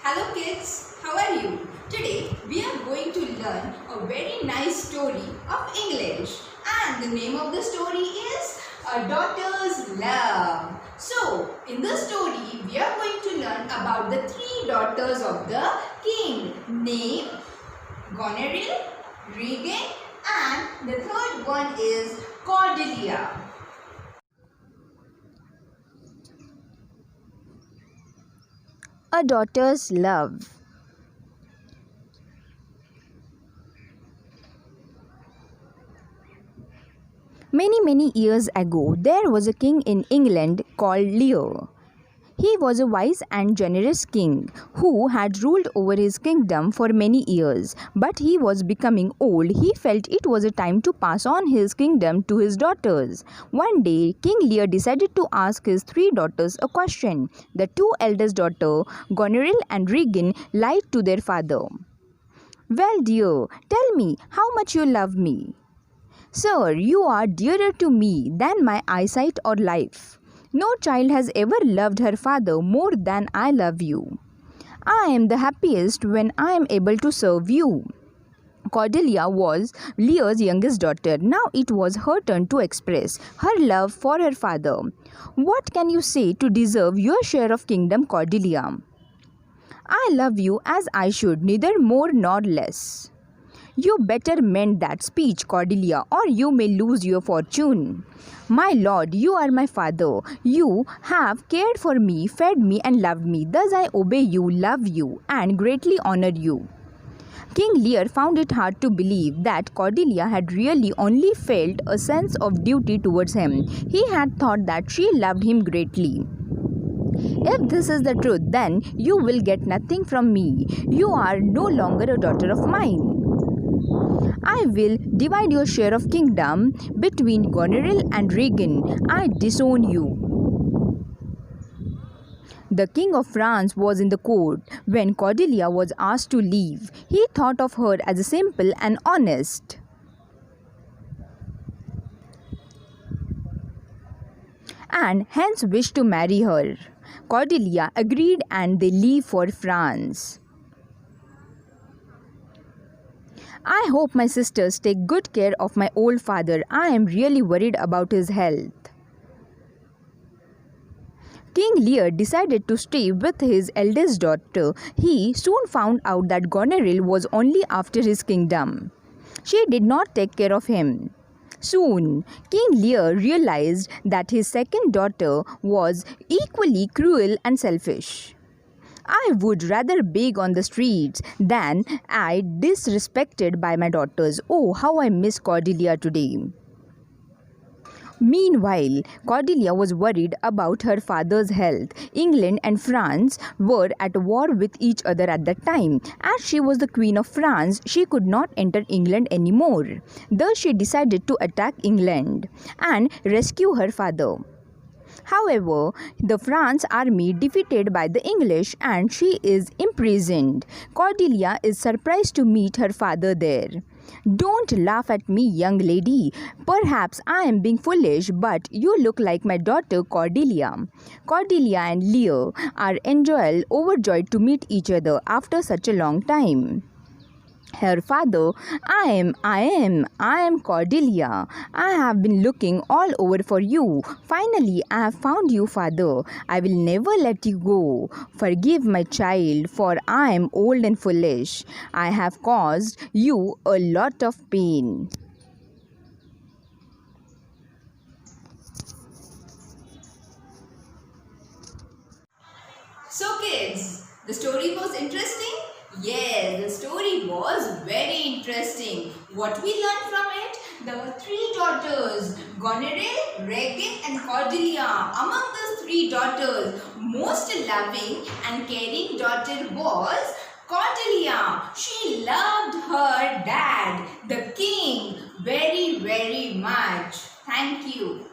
Hello kids, how are you? Today we are going to learn a very nice story of English, and the name of the story is A Daughter's Love. So in this story we are going to learn about the three daughters of the king named Goneril, Regan, and the third one is Cordelia. A Daughter's Love. Many years ago, there was a king in England called Lear. He was a wise and generous king who had ruled over his kingdom for many years. But he was becoming old. He felt it was a time to pass on his kingdom to his daughters. One day, King Lear decided to ask his three daughters a question. The two eldest daughters, Goneril and Regan, lied to their father. "Well, dear, tell me how much you love me." "Sir, you are dearer to me than my eyesight or life. No child has ever loved her father more than I love you. I am the happiest when I am able to serve you." Cordelia was Lear's youngest daughter. Now it was her turn to express her love for her father. "What can you say to deserve your share of kingdom, Cordelia?" "I love you as I should, neither more nor less." "You better mend that speech, Cordelia, or you may lose your fortune." "My lord, you are my father. You have cared for me, fed me, and loved me. Thus I obey you, love you, and greatly honor you." King Lear found it hard to believe that Cordelia had really only felt a sense of duty towards him. He had thought that she loved him greatly. "If this is the truth, then you will get nothing from me. You are no longer a daughter of mine. I will divide your share of kingdom between Goneril and Regan. I disown you." The King of France was in the court when Cordelia was asked to leave. He thought of her as simple and honest, and hence wished to marry her. Cordelia agreed and they leave for France. "I hope my sisters take good care of my old father. I am really worried about his health." King Lear decided to stay with his eldest daughter. He soon found out that Goneril was only after his kingdom. She did not take care of him. Soon, King Lear realized that his second daughter was equally cruel and selfish. "I would rather beg on the streets than I disrespected by my daughters. Oh, how I miss Cordelia today." Meanwhile, Cordelia was worried about her father's health. England and France were at war with each other at that time. As she was the Queen of France, she could not enter England anymore. Thus, she decided to attack England and rescue her father. However, the France army defeated by the English and she is imprisoned. Cordelia is surprised to meet her father there. "Don't laugh at me, young lady. Perhaps I am being foolish, but you look like my daughter Cordelia." Cordelia and Lear are overjoyed to meet each other after such a long time. Her father, I am Cordelia. I have been looking all over for you. Finally, I have found you, father. I will never let you go. Forgive my child, for I am old and foolish. I have caused you a lot of pain. So kids, the story was interesting? Yes, the story was very interesting. What we learned from it? The three daughters, Goneril, Regan and Cordelia. Among the three daughters, most loving and caring daughter was Cordelia. She loved her dad, the king, very much. Thank you.